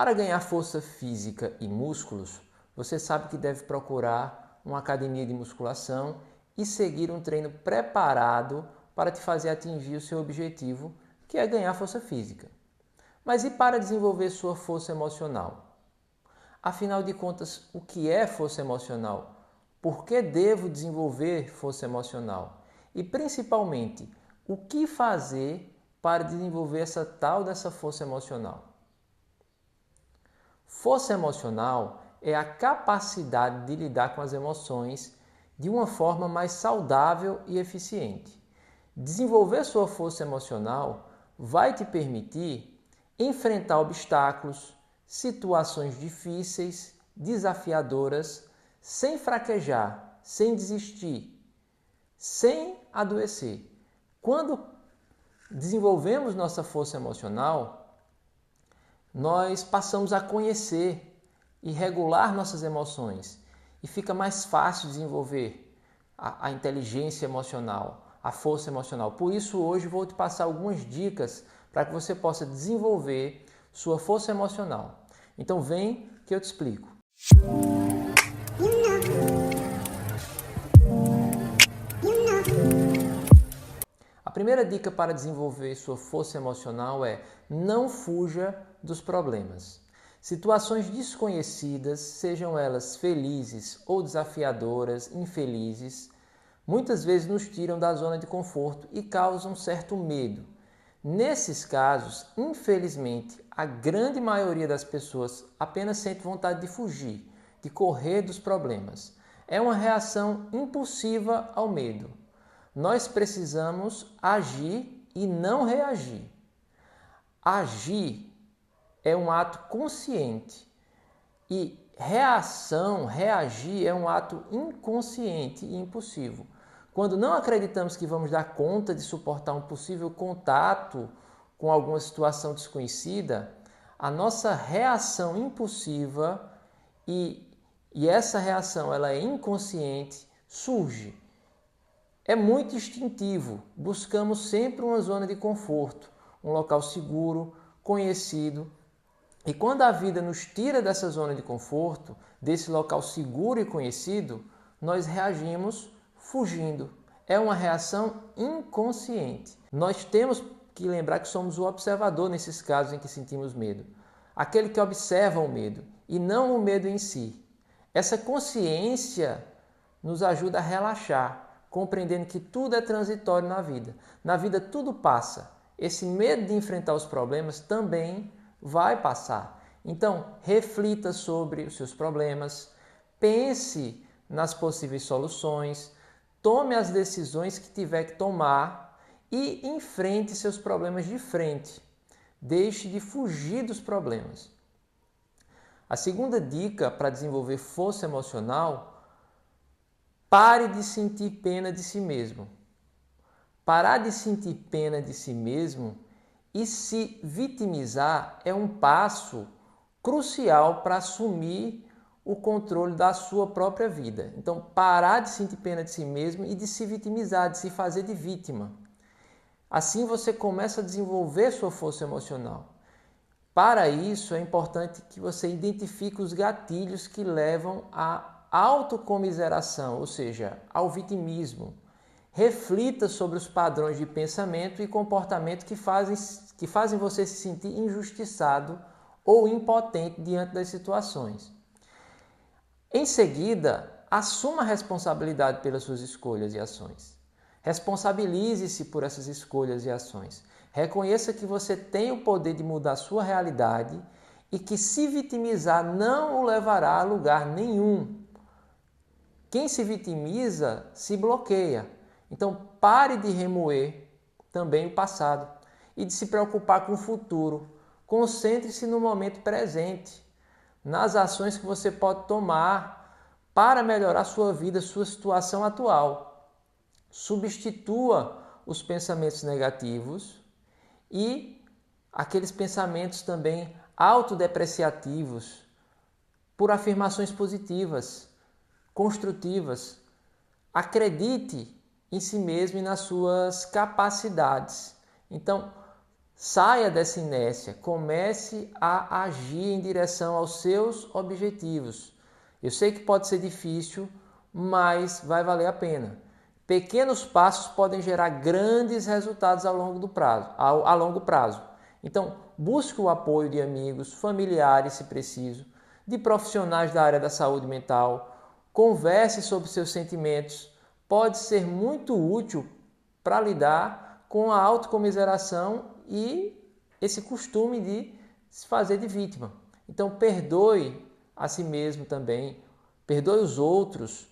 Para ganhar força física e músculos, você sabe que deve procurar uma academia de musculação e seguir um treino preparado para te fazer atingir o seu objetivo, que é ganhar força física. Mas e para desenvolver sua força emocional? Afinal de contas, o que é força emocional? Por que devo desenvolver força emocional? E principalmente, o que fazer para desenvolver dessa força emocional? Força emocional é a capacidade de lidar com as emoções de uma forma mais saudável e eficiente. Desenvolver sua força emocional vai te permitir enfrentar obstáculos, situações difíceis, desafiadoras, sem fraquejar, sem desistir, sem adoecer. Quando desenvolvemos nossa força emocional, nós passamos a conhecer e regular nossas emoções e fica mais fácil desenvolver a inteligência emocional, a força emocional. Por isso, hoje vou te passar algumas dicas para que você possa desenvolver sua força emocional. Então vem que eu te explico. A primeira dica para desenvolver sua força emocional é: não fuja dos problemas. Situações desconhecidas, sejam elas felizes ou desafiadoras, infelizes, muitas vezes nos tiram da zona de conforto e causam certo medo. Nesses casos, infelizmente, a grande maioria das pessoas apenas sente vontade de fugir, de correr dos problemas. É uma reação impulsiva ao medo. Nós precisamos agir e não reagir. Agir é um ato consciente e reagir é um ato inconsciente e impulsivo. Quando não acreditamos que vamos dar conta de suportar um possível contato com alguma situação desconhecida, a nossa reação impulsiva e essa reação ela é inconsciente, surge. É muito instintivo, buscamos sempre uma zona de conforto, um local seguro, conhecido. E quando a vida nos tira dessa zona de conforto, desse local seguro e conhecido, nós reagimos fugindo. É uma reação inconsciente. Nós temos que lembrar que somos o observador nesses casos em que sentimos medo. Aquele que observa o medo e não o medo em si. Essa consciência nos ajuda a relaxar, compreendendo que tudo é transitório na vida. Na vida tudo passa. Esse medo de enfrentar os problemas também vai passar. Então, reflita sobre os seus problemas, pense nas possíveis soluções, tome as decisões que tiver que tomar e enfrente seus problemas de frente. Deixe de fugir dos problemas. A segunda dica para desenvolver força emocional: pare de sentir pena de si mesmo. Parar de sentir pena de si mesmo e se vitimizar é um passo crucial para assumir o controle da sua própria vida. Então, parar de sentir pena de si mesmo e de se vitimizar, de se fazer de vítima. Assim você começa a desenvolver sua força emocional. Para isso, é importante que você identifique os gatilhos que levam à autocomiseração, ou seja, ao vitimismo. Reflita sobre os padrões de pensamento e comportamento que fazem você se sentir injustiçado ou impotente diante das situações. Em seguida, assuma a responsabilidade pelas suas escolhas e ações. Responsabilize-se por essas escolhas e ações. Reconheça que você tem o poder de mudar a sua realidade e que se vitimizar não o levará a lugar nenhum. Quem se vitimiza se bloqueia. Então pare de remoer também o passado e de se preocupar com o futuro. Concentre-se no momento presente, nas ações que você pode tomar para melhorar sua vida, sua situação atual. Substitua os pensamentos negativos e aqueles pensamentos também autodepreciativos por afirmações positivas, construtivas. Acredite em si mesmo e nas suas capacidades. Então, Saia dessa inércia, comece a agir em direção aos seus objetivos. Eu sei que pode ser difícil, mas vai valer a pena. Pequenos passos podem gerar grandes resultados ao longo prazo. Então, busque o apoio de amigos, familiares, se preciso, de profissionais da área da saúde mental. Converse sobre seus sentimentos. Pode ser muito útil para lidar com a autocomiseração e esse costume de se fazer de vítima. Então, perdoe a si mesmo também, perdoe os outros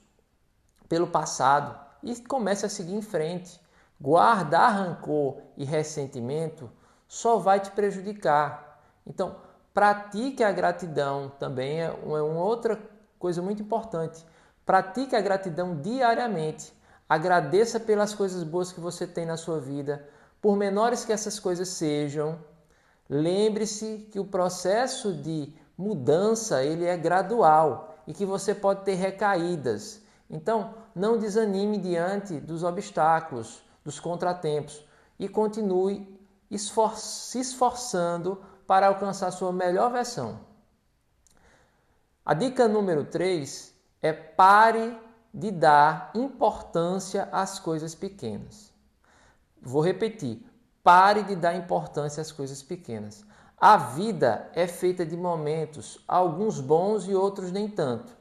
pelo passado e comece a seguir em frente. Guardar rancor e ressentimento só vai te prejudicar. Então, pratique a gratidão também, é uma outra coisa muito importante. Pratique a gratidão diariamente. Agradeça pelas coisas boas que você tem na sua vida, por menores que essas coisas sejam. Lembre-se que o processo de mudança ele é gradual e que você pode ter recaídas. Então, não desanime diante dos obstáculos, dos contratempos e continue se esforçando para alcançar sua melhor versão. A dica número 3 é pare de dar importância às coisas pequenas. Vou repetir, pare de dar importância às coisas pequenas. A vida é feita de momentos, alguns bons e outros nem tanto.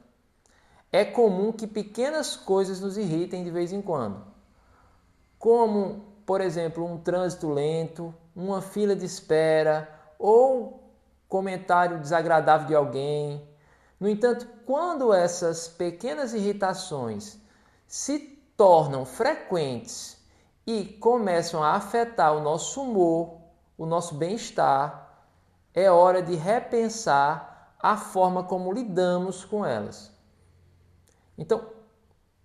É comum que pequenas coisas nos irritem de vez em quando, como, por exemplo, um trânsito lento, uma fila de espera ou comentário desagradável de alguém. No entanto, quando essas pequenas irritações se tornam frequentes e começam a afetar o nosso humor, o nosso bem-estar, é hora de repensar a forma como lidamos com elas. Então,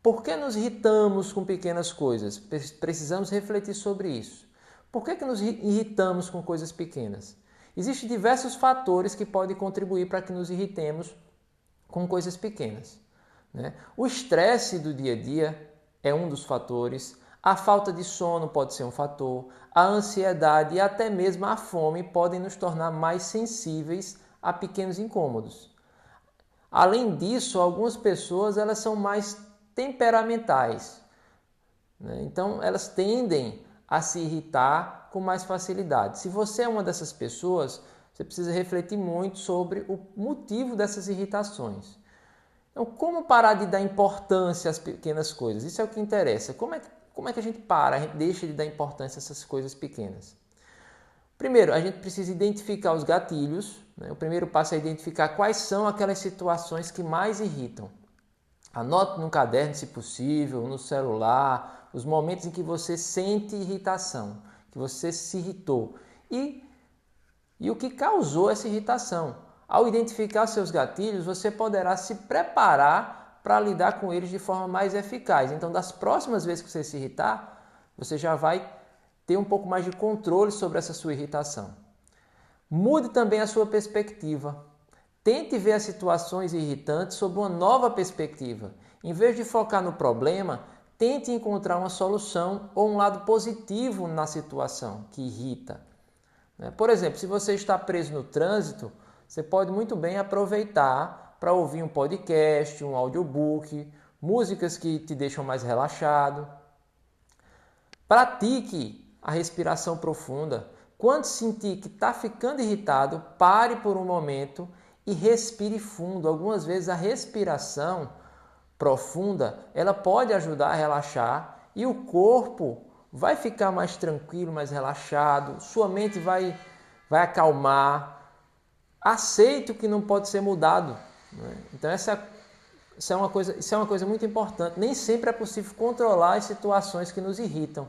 por que nos irritamos com pequenas coisas? Precisamos refletir sobre isso. Por que nos irritamos com coisas pequenas? Existem diversos fatores que podem contribuir para que nos irritemos com coisas pequenas, né? O estresse do dia a dia é um dos fatores, a falta de sono pode ser um fator, a ansiedade e até mesmo a fome podem nos tornar mais sensíveis a pequenos incômodos. Além disso, algumas pessoas elas são mais temperamentais, né? Então elas tendem a se irritar com mais facilidade. Se você é uma dessas pessoas, você precisa refletir muito sobre o motivo dessas irritações. Então, como parar de dar importância às pequenas coisas? Isso é o que interessa. Como é que a gente para, a gente deixa de dar importância a essas coisas pequenas? Primeiro, a gente precisa identificar os gatilhos, né? O primeiro passo é identificar quais são aquelas situações que mais irritam. Anote no caderno, se possível, no celular, os momentos em que você sente irritação, que você se irritou. E o que causou essa irritação. Ao identificar seus gatilhos, você poderá se preparar para lidar com eles de forma mais eficaz. Então, das próximas vezes que você se irritar, você já vai ter um pouco mais de controle sobre essa sua irritação. Mude também a sua perspectiva. Tente ver as situações irritantes sob uma nova perspectiva. Em vez de focar no problema, tente encontrar uma solução ou um lado positivo na situação que irrita. Por exemplo, se você está preso no trânsito, você pode muito bem aproveitar para ouvir um podcast, um audiobook, músicas que te deixam mais relaxado. Pratique a respiração profunda. Quando sentir que está ficando irritado, pare por um momento e respire fundo. Algumas vezes a respiração profunda ela pode ajudar a relaxar e o corpo vai ficar mais tranquilo, mais relaxado, sua mente vai acalmar. Aceite o que não pode ser mudado, né? Então isso é uma coisa muito importante. Nem sempre é possível controlar as situações que nos irritam.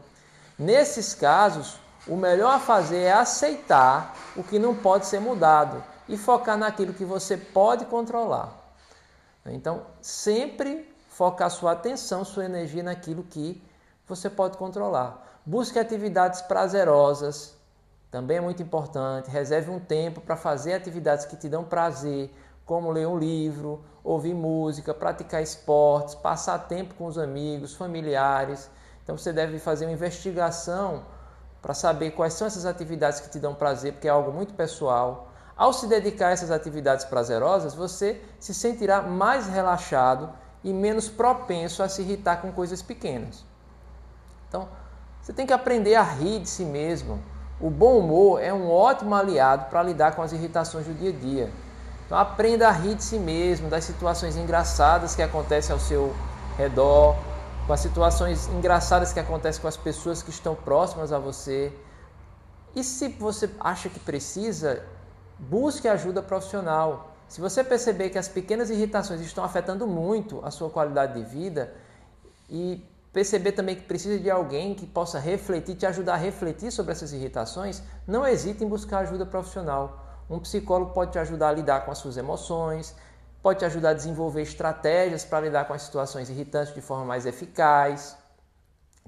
Nesses casos, o melhor a fazer é aceitar o que não pode ser mudado e focar naquilo que você pode controlar. Então, sempre focar sua atenção, sua energia naquilo que você pode controlar. Busque atividades prazerosas, também é muito importante. Reserve um tempo para fazer atividades que te dão prazer, como ler um livro, ouvir música, praticar esportes, passar tempo com os amigos, familiares. Então você deve fazer uma investigação para saber quais são essas atividades que te dão prazer, porque é algo muito pessoal. Ao se dedicar a essas atividades prazerosas, você se sentirá mais relaxado e menos propenso a se irritar com coisas pequenas. Então, você tem que aprender a rir de si mesmo. O bom humor é um ótimo aliado para lidar com as irritações do dia a dia. Então, aprenda a rir de si mesmo, das situações engraçadas que acontecem ao seu redor, com as situações engraçadas que acontecem com as pessoas que estão próximas a você. E se você acha que precisa, busque ajuda profissional. Se você perceber que as pequenas irritações estão afetando muito a sua qualidade de vida e perceber também que precisa de alguém que possa refletir, te ajudar a refletir sobre essas irritações, não hesite em buscar ajuda profissional. Um psicólogo pode te ajudar a lidar com as suas emoções, pode te ajudar a desenvolver estratégias para lidar com as situações irritantes de forma mais eficaz.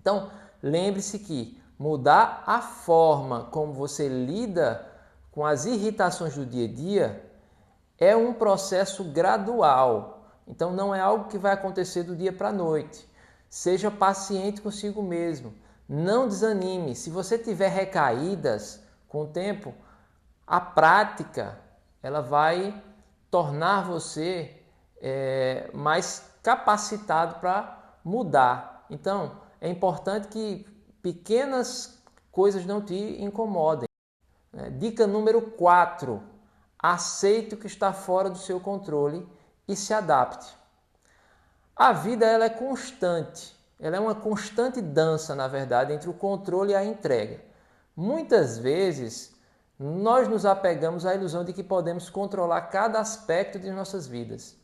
Então, lembre-se que mudar a forma como você lida com as irritações do dia a dia é um processo gradual. Então, não é algo que vai acontecer do dia para a noite. Seja paciente consigo mesmo. Não desanime. Se você tiver recaídas com o tempo, a prática ela vai tornar você mais capacitado para mudar. Então, é importante que pequenas coisas não te incomodem. Dica número 4. Aceite o que está fora do seu controle e se adapte. A vida ela é constante. Ela é uma constante dança, na verdade, entre o controle e a entrega. Muitas vezes, nós nos apegamos à ilusão de que podemos controlar cada aspecto de nossas vidas,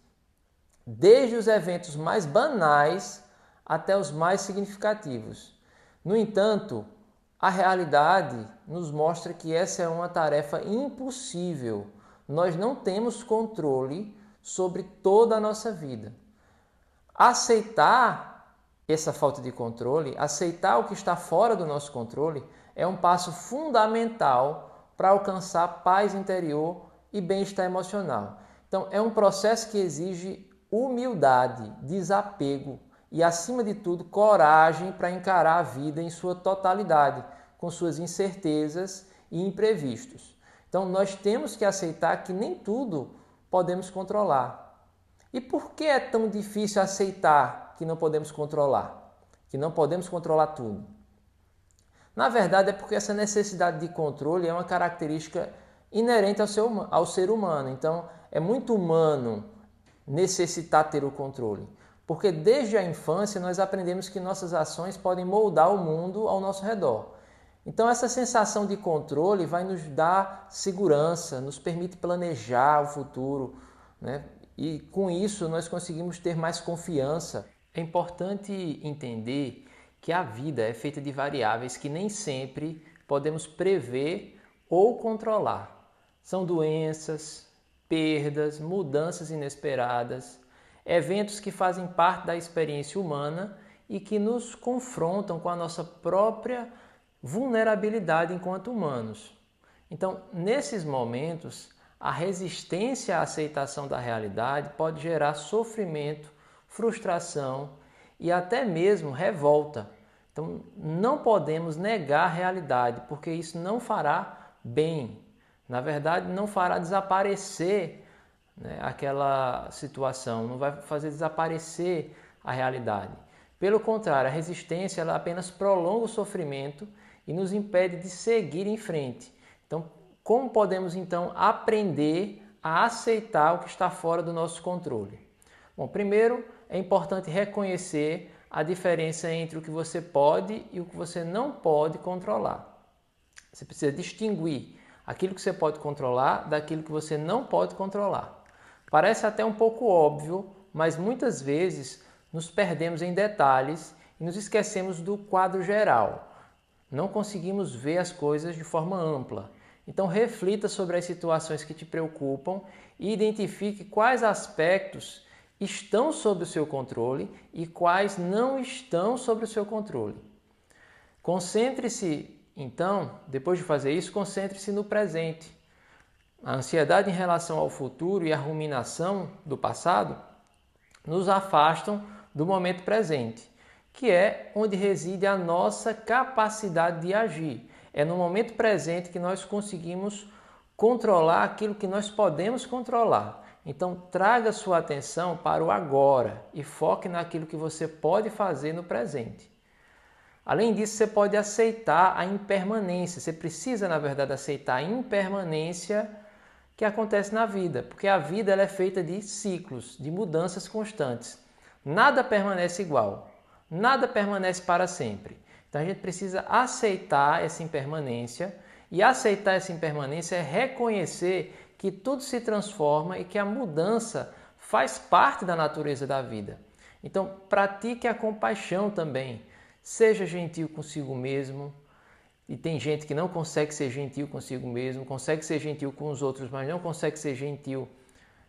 desde os eventos mais banais até os mais significativos. No entanto, a realidade nos mostra que essa é uma tarefa impossível. Nós não temos controle sobre toda a nossa vida. Aceitar essa falta de controle, aceitar o que está fora do nosso controle, é um passo fundamental para alcançar paz interior e bem-estar emocional. Então, é um processo que exige humildade, desapego e, acima de tudo, coragem para encarar a vida em sua totalidade, com suas incertezas e imprevistos. Então, nós temos que aceitar que nem tudo podemos controlar. E por que é tão difícil aceitar que não podemos controlar? Que não podemos controlar tudo? Na verdade, é porque essa necessidade de controle é uma característica inerente ao ser humano. Então, é muito humano necessitar ter o controle. Porque desde a infância nós aprendemos que nossas ações podem moldar o mundo ao nosso redor. Então, essa sensação de controle vai nos dar segurança, nos permite planejar o futuro, né? E com isso nós conseguimos ter mais confiança. É importante entender que a vida é feita de variáveis que nem sempre podemos prever ou controlar. São doenças, perdas, mudanças inesperadas, eventos que fazem parte da experiência humana e que nos confrontam com a nossa própria vulnerabilidade enquanto humanos. Então, nesses momentos, a resistência à aceitação da realidade pode gerar sofrimento, frustração e até mesmo revolta. Então, não podemos negar a realidade, porque isso não fará bem. Na verdade, não fará desaparecer, né, aquela situação, não vai fazer desaparecer a realidade. Pelo contrário, a resistência ela apenas prolonga o sofrimento e nos impede de seguir em frente. Então, como podemos então aprender a aceitar o que está fora do nosso controle? Bom, primeiro é importante reconhecer a diferença entre o que você pode e o que você não pode controlar. Você precisa distinguir aquilo que você pode controlar daquilo que você não pode controlar. Parece até um pouco óbvio, mas muitas vezes nos perdemos em detalhes e nos esquecemos do quadro geral. Não conseguimos ver as coisas de forma ampla. Então, reflita sobre as situações que te preocupam e identifique quais aspectos estão sob o seu controle e quais não estão sob o seu controle. Concentre-se, então, depois de fazer isso, concentre-se no presente. A ansiedade em relação ao futuro e a ruminação do passado nos afastam do momento presente, que é onde reside a nossa capacidade de agir. É no momento presente que nós conseguimos controlar aquilo que nós podemos controlar. Então, traga sua atenção para o agora e foque naquilo que você pode fazer no presente. Além disso, você pode aceitar a impermanência. Você precisa, na verdade, aceitar a impermanência que acontece na vida, porque a vida ela é feita de ciclos, de mudanças constantes. Nada permanece igual, nada permanece para sempre. Então a gente precisa aceitar essa impermanência, e aceitar essa impermanência é reconhecer que tudo se transforma e que a mudança faz parte da natureza da vida. Então pratique a compaixão também, seja gentil consigo mesmo. E tem gente que não consegue ser gentil consigo mesmo, consegue ser gentil com os outros, mas não consegue ser gentil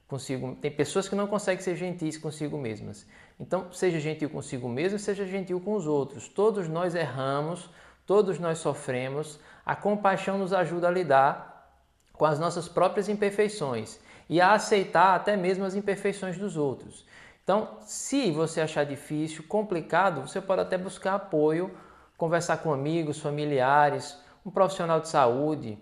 consigo. Tem pessoas que não conseguem ser gentis consigo mesmas. Então, seja gentil consigo mesmo, seja gentil com os outros. Todos nós erramos, todos nós sofremos. A compaixão nos ajuda a lidar com as nossas próprias imperfeições e a aceitar até mesmo as imperfeições dos outros. Então, se você achar difícil, complicado, você pode até buscar apoio, conversar com amigos, familiares, um profissional de saúde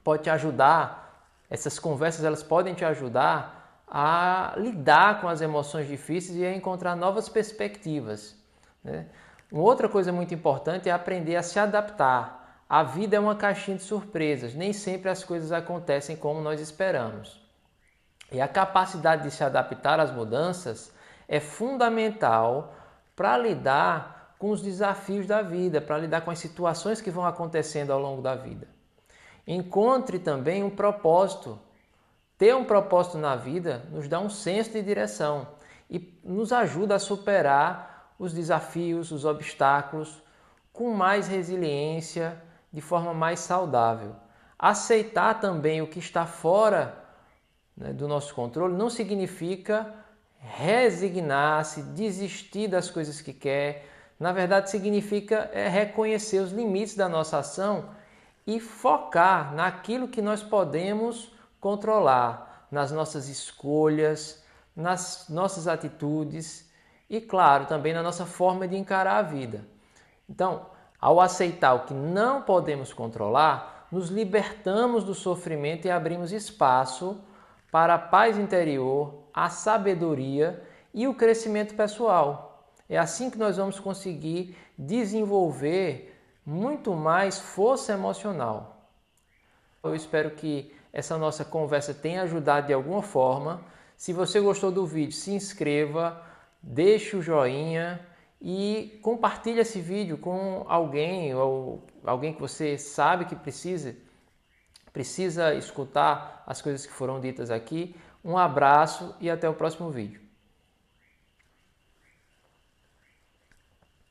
pode te ajudar. Essas conversas elas podem te ajudar a lidar com as emoções difíceis e a encontrar novas perspectivas, né? Uma outra coisa muito importante é aprender a se adaptar. A vida é uma caixinha de surpresas, nem sempre as coisas acontecem como nós esperamos. E a capacidade de se adaptar às mudanças é fundamental para lidar com os desafios da vida, para lidar com as situações que vão acontecendo ao longo da vida. Encontre também um propósito. Ter um propósito na vida nos dá um senso de direção e nos ajuda a superar os desafios, os obstáculos, com mais resiliência, de forma mais saudável. Aceitar também o que está fora, né, do nosso controle não significa resignar-se, desistir das coisas que quer. Na verdade, significa reconhecer os limites da nossa ação e focar naquilo que nós podemos controlar, nas nossas escolhas, nas nossas atitudes e, claro, também na nossa forma de encarar a vida. Então, ao aceitar o que não podemos controlar, nos libertamos do sofrimento e abrimos espaço para a paz interior, a sabedoria e o crescimento pessoal. É assim que nós vamos conseguir desenvolver muito mais força emocional. Eu espero que essa nossa conversa tenha ajudado de alguma forma. Se você gostou do vídeo, se inscreva, deixe o joinha e compartilhe esse vídeo com alguém ou alguém que você sabe que precisa escutar as coisas que foram ditas aqui. Um abraço e até o próximo vídeo.